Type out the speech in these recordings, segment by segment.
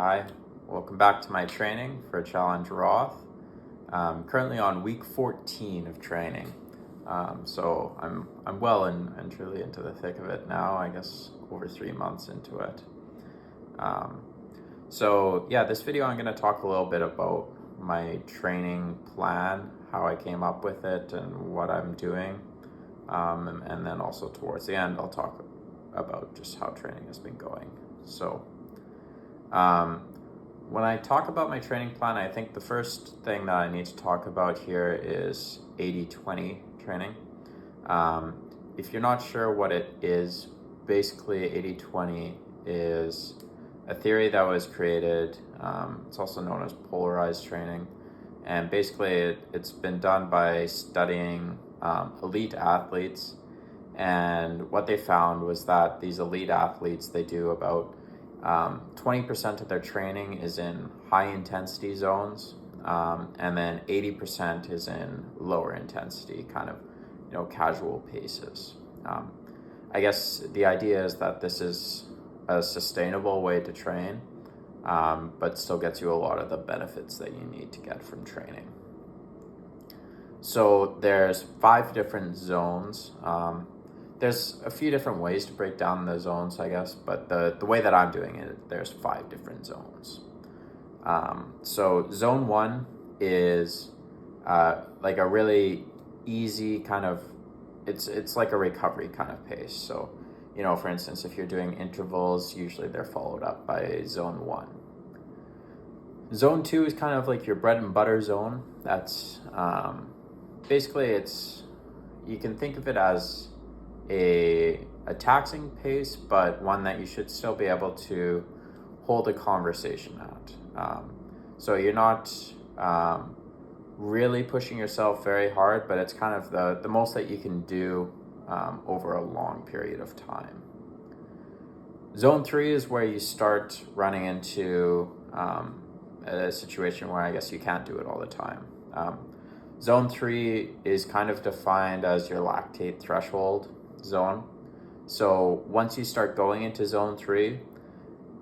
Hi, welcome back to my training for Challenge Roth. I'm currently on week 14 of training, so I'm well and truly into the thick of it now. I guess over 3 months into it. This video I'm going to talk a little bit about my training plan, how I came up with it, and what I'm doing, and then also towards the end I'll talk about just how training has been going. When I talk about my training plan, I think the first thing that I need to talk about here is 80-20 training. If you're not sure what it is, basically 80-20 is a theory that was created. It's also known as polarized training. And basically it's been done by studying elite athletes. And what they found was that these elite athletes, they do about 20% of their training is in high intensity zones, and then 80% is in lower intensity, kind of, casual paces. I guess the idea is that this is a sustainable way to train, but still gets you a lot of the benefits that you need to get from training. So there's 5 different zones. There's a few different ways to break down the zones, I guess, but the way that I'm doing it, there's 5 different zones. So zone 1 is like a really easy kind of, it's like a recovery kind of pace. So, for instance, if you're doing intervals, usually they're followed up by zone 1. Zone 2 is kind of like your bread and butter zone. That's basically you can think of it as a taxing pace, but one that you should still be able to hold a conversation at. So you're not really pushing yourself very hard, but it's kind of the most that you can do over a long period of time. Zone 3 is where you start running into a situation where I guess you can't do it all the time. Zone 3 is kind of defined as your lactate threshold zone. So once you start going into zone 3,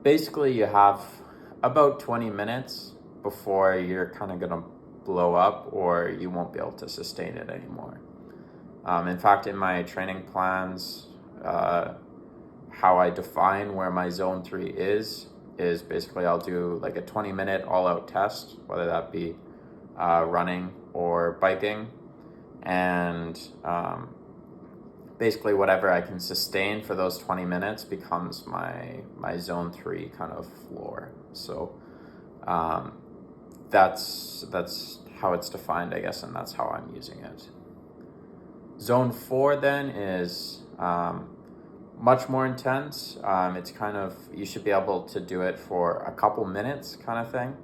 basically you have about 20 minutes before you're kind of going to blow up or you won't be able to sustain it anymore. In fact, in my training plans, how I define where my zone 3 is basically I'll do like a 20-minute all-out test, whether that be running or biking, and basically whatever I can sustain for those 20 minutes becomes my zone 3 kind of floor. So that's how it's defined, I guess, and that's how I'm using it. Zone 4 then is much more intense. It's kind of, you should be able to do it for a couple minutes kind of thing.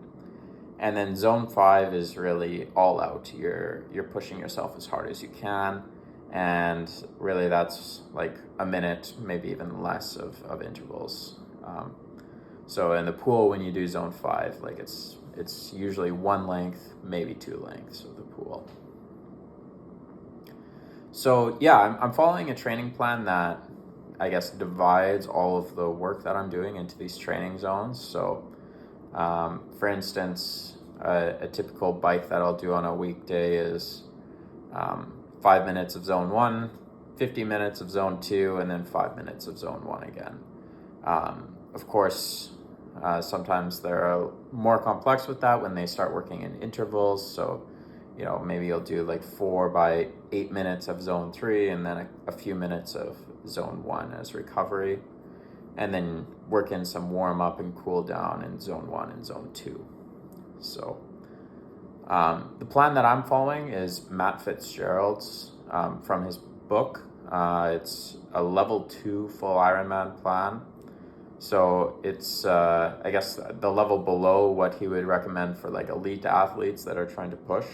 And then zone 5 is really all out. You're pushing yourself as hard as you can. And really that's like a minute, maybe even less of intervals. So in the pool, when you do zone 5, like it's usually 1 length, maybe 2 lengths of the pool. So yeah, I'm following a training plan that I guess divides all of the work that I'm doing into these training zones. So for instance, a typical bike that I'll do on a weekday is 5 minutes of zone 1, 50 minutes of zone 2, and then 5 minutes of zone 1 again. Of course, sometimes they're more complex with that when they start working in intervals. So, maybe you'll do like 4 by 8 minutes of zone 3 and then a few minutes of zone 1 as recovery, and then work in some warm up and cool down in zone 1 and zone 2. So the plan that I'm following is Matt Fitzgerald's from his book. It's a level 2 full Ironman plan. So it's, I guess, the level below what he would recommend for like elite athletes that are trying to push.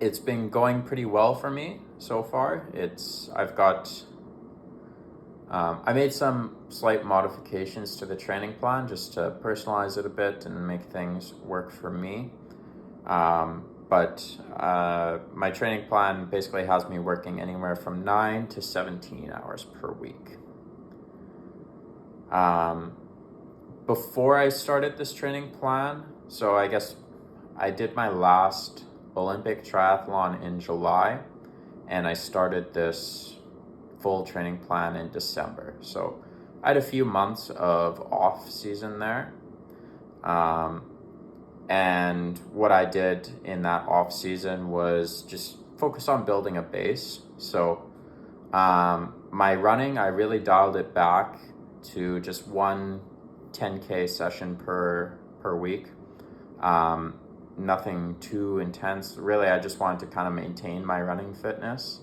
It's been going pretty well for me so far. I made some slight modifications to the training plan just to personalize it a bit and make things work for me. But my training plan basically has me working anywhere from 9 to 17 hours per week. Um, Before I started this training plan, so I guess I did my last Olympic triathlon in July, and I started this full training plan in December. So I had a few months of off season there. And what I did in that off season was just focus on building a base. So my running, I really dialed it back to just one 10K session per week. Nothing too intense. Really, I just wanted to kind of maintain my running fitness.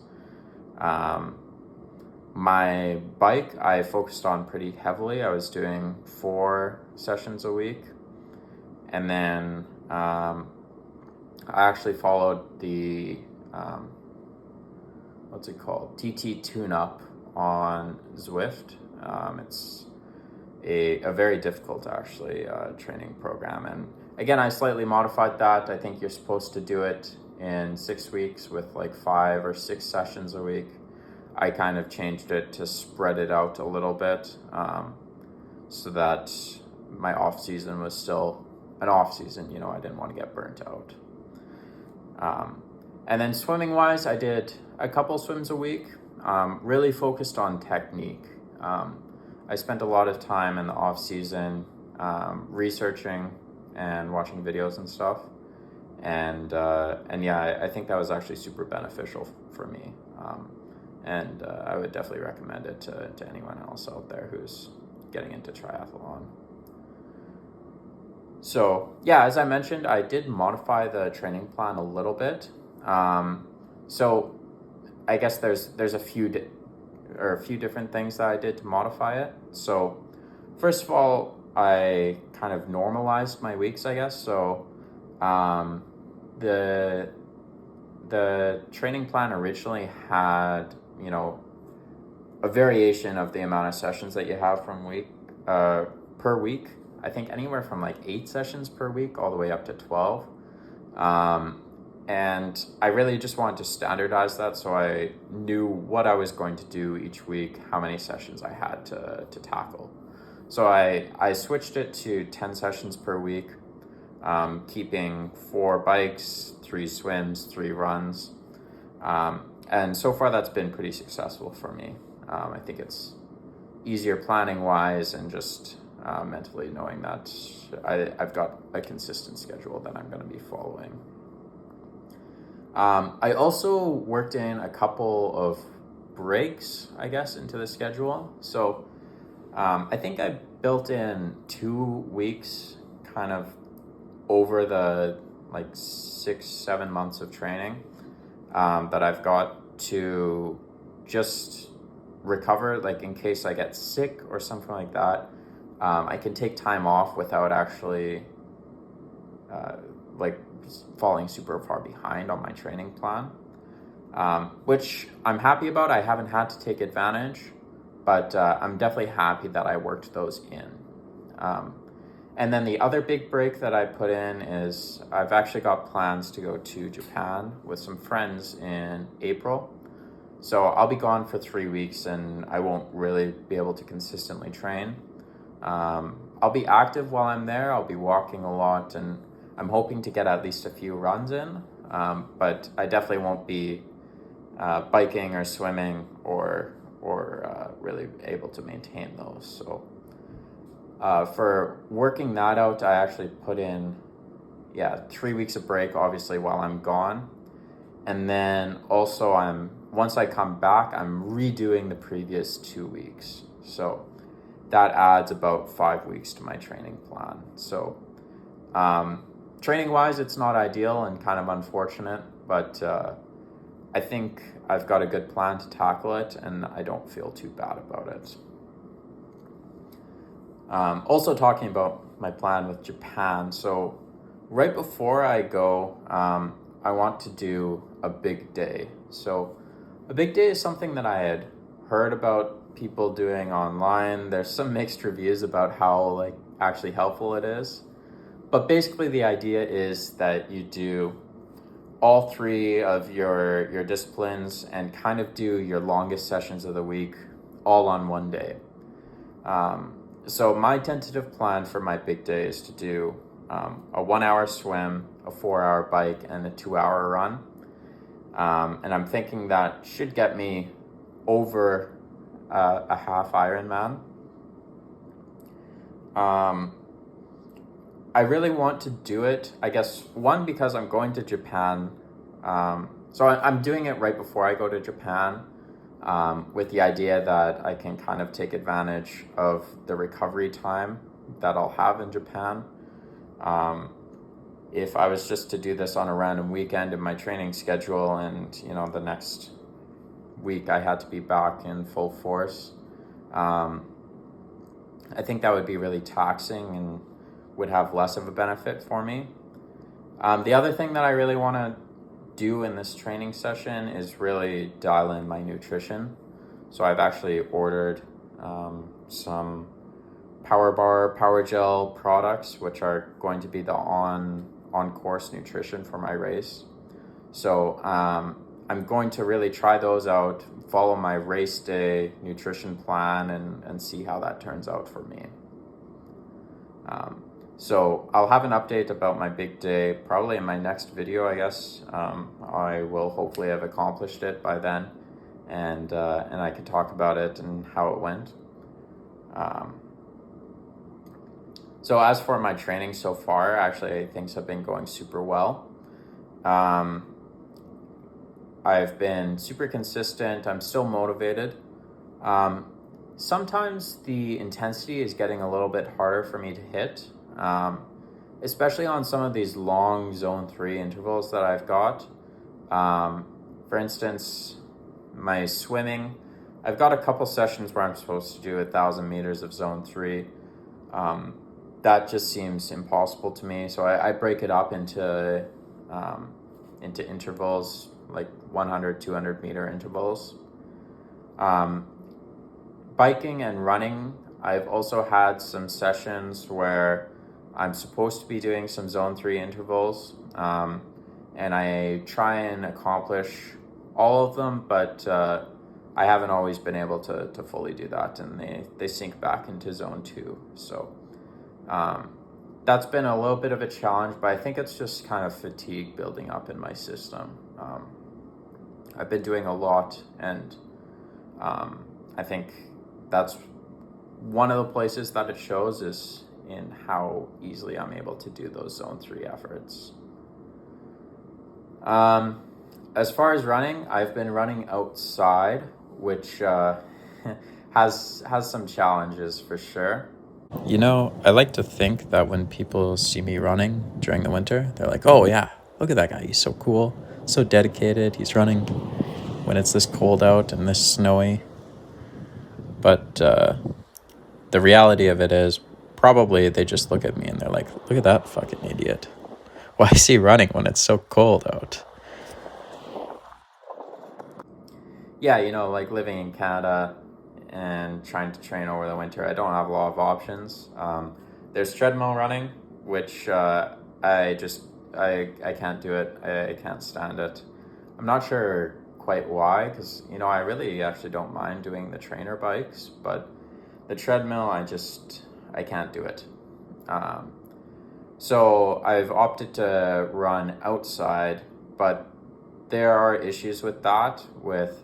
My bike, I focused on pretty heavily. I was doing 4 sessions a week. And then I actually followed the, what's it called? TT Tune-Up on Zwift. It's a very difficult, actually, training program. And again, I slightly modified that. I think you're supposed to do it in 6 weeks with like 5 or 6 sessions a week. I kind of changed it to spread it out a little bit, so that my off season was still an off season. You know, I didn't want to get burnt out. And then swimming wise, I did a couple swims a week, really focused on technique. I spent a lot of time in the off season researching and watching videos and stuff. And yeah, I think that was actually super beneficial for me. And I would definitely recommend it to anyone else out there who's getting into triathlon. So yeah, as I mentioned, I did modify the training plan a little bit. So I guess there's a few different things that I did to modify it. So first of all, I kind of normalized my weeks, I guess. So the training plan originally had, you know, a variation of the amount of sessions that you have per week. I think anywhere from like 8 sessions per week all the way up to 12. And I really just wanted to standardize that so I knew what I was going to do each week, how many sessions I had to tackle. So I switched it to 10 sessions per week, keeping 4 bikes, 3 swims, 3 runs. And so far that's been pretty successful for me. I think it's easier planning wise and just mentally knowing that I've got a consistent schedule that I'm going to be following. I also worked in a couple of breaks, I guess, into the schedule. So I think I built in 2 weeks kind of over the like 6-7 months of training that I've got to just recover, like in case I get sick or something like that. I can take time off without actually like falling super far behind on my training plan, which I'm happy about. I haven't had to take advantage, but I'm definitely happy that I worked those in. And then the other big break that I put in is I've actually got plans to go to Japan with some friends in April. So I'll be gone for 3 weeks and I won't really be able to consistently train. I'll be active while I'm there. I'll be walking a lot and I'm hoping to get at least a few runs in, but I definitely won't be biking or swimming or really able to maintain those. So for working that out, I actually put in 3 weeks of break, obviously, while I'm gone. And then also once I come back, I'm redoing the previous 2 weeks. So that adds about 5 weeks to my training plan. So training wise, it's not ideal and kind of unfortunate, but I think I've got a good plan to tackle it and I don't feel too bad about it. Also talking about my plan with Japan. So right before I go, I want to do a big day. So a big day is something that I had heard about people doing online. There's some mixed reviews about how actually helpful it is. But basically the idea is that you do all 3 of your disciplines and kind of do your longest sessions of the week all on one day. So my tentative plan for my big day is to do a 1 hour swim, a 4 hour bike, and a 2 hour run. And I'm thinking that should get me over a half Ironman. I really want to do it, I guess, one, because I'm going to Japan. So I'm doing it right before I go to Japan, with the idea that I can kind of take advantage of the recovery time that I'll have in Japan. If I was just to do this on a random weekend in my training schedule and, the next week I had to be back in full force, I think that would be really taxing and would have less of a benefit for me. The other thing that I really want to do in this training session is really dial in my nutrition. So I've actually ordered some Power Bar, Power Gel products, which are going to be the on-course nutrition for my race. So I'm going to really try those out, follow my race day nutrition plan, and see how that turns out for me. So I'll have an update about my big day probably in my next video, I guess. I will hopefully have accomplished it by then, and I can talk about it and how it went. So as for my training so far, actually things have been going super well. I've been super consistent. I'm still motivated. Sometimes the intensity is getting a little bit harder for me to hit, especially on some of these long zone 3 intervals that I've got. For instance, my swimming, I've got a couple sessions where I'm supposed to do 1,000 meters of zone 3. That just seems impossible to me. So I break it up into intervals, like 100, 200 meter intervals. Biking and running, I've also had some sessions where I'm supposed to be doing some zone 3 intervals, and I try and accomplish all of them, but I haven't always been able to fully do that, and they sink back into zone 2. So that's been a little bit of a challenge, but I think it's just kind of fatigue building up in my system. I've been doing a lot, and I think that's one of the places that it shows is in how easily I'm able to do those zone 3 efforts. As far as running, I've been running outside, which has some challenges for sure. I like to think that when people see me running during the winter, they're like, oh yeah, look at that guy, he's so cool, so dedicated, he's running when it's this cold out and this snowy. But the reality of it is probably they just look at me and they're like, look at that fucking idiot. Why is he running when it's so cold out? Yeah, like living in Canada and trying to train over the winter, I don't have a lot of options. There's treadmill running, which I can't do it. I can't stand it. I'm not sure quite why, because I really actually don't mind doing the trainer bikes, but the treadmill, I can't do it. So I've opted to run outside, but there are issues with that, with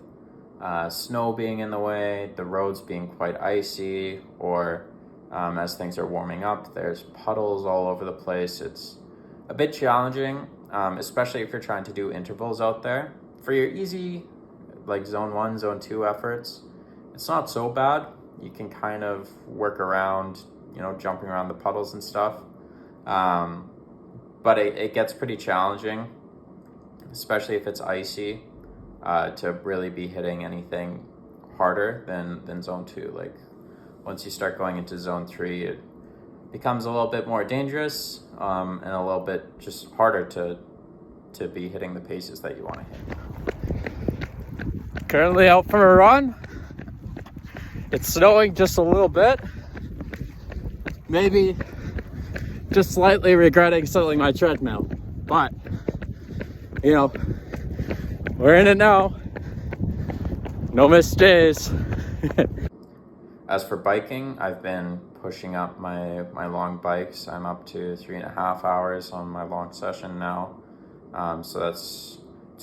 snow being in the way, the roads being quite icy, or as things are warming up, there's puddles all over the place. It's a bit challenging, especially if you're trying to do intervals out there. For your easy, like zone 1, zone 2 efforts, it's not so bad. You can kind of work around, jumping around the puddles and stuff. But it gets pretty challenging, especially if it's icy, to really be hitting anything harder than zone 2. Like once you start going into zone 3, it becomes a little bit more dangerous, and a little bit just harder to be hitting the paces that you want to hit. Currently out for a run. It's snowing just a little bit. Maybe just slightly regretting selling my treadmill, but we're in it now. No missed days. As for biking, I've been pushing up my long bikes. I'm up to 3.5 hours on my long session now. So it's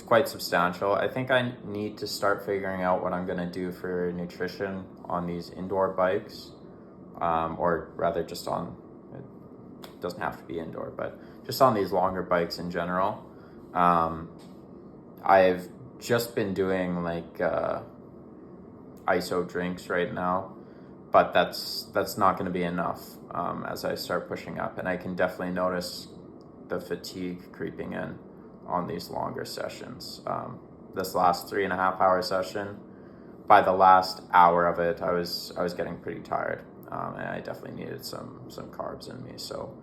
quite substantial. I think I need to start figuring out what I'm going to do for nutrition on these indoor bikes, or rather just on, it doesn't have to be indoor, but just on these longer bikes in general. I've just been doing like ISO drinks right now, but that's not going to be enough as I start pushing up, and I can definitely notice the fatigue creeping in on these longer sessions. This last 3.5 hour session, by the last hour of it, I was getting pretty tired, and I definitely needed some carbs in me. So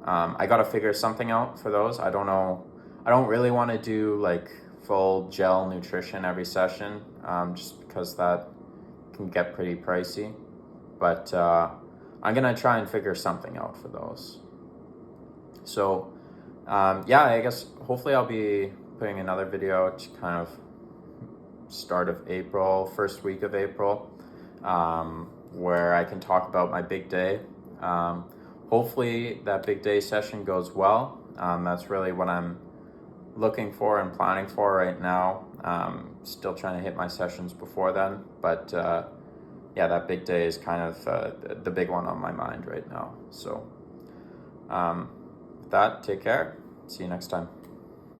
I got to figure something out for those. I don't know. I don't really want to do like full gel nutrition every session, just because that can get pretty pricey. But I'm gonna try and figure something out for those. So yeah, I guess hopefully I'll be putting another video to kind of start of April, first week of April, where I can talk about my big day. Hopefully that big day session goes well. That's really what I'm looking for and planning for right now. Still trying to hit my sessions before then, but yeah, that big day is kind of the big one on my mind right now. So with that, take care. See you next time.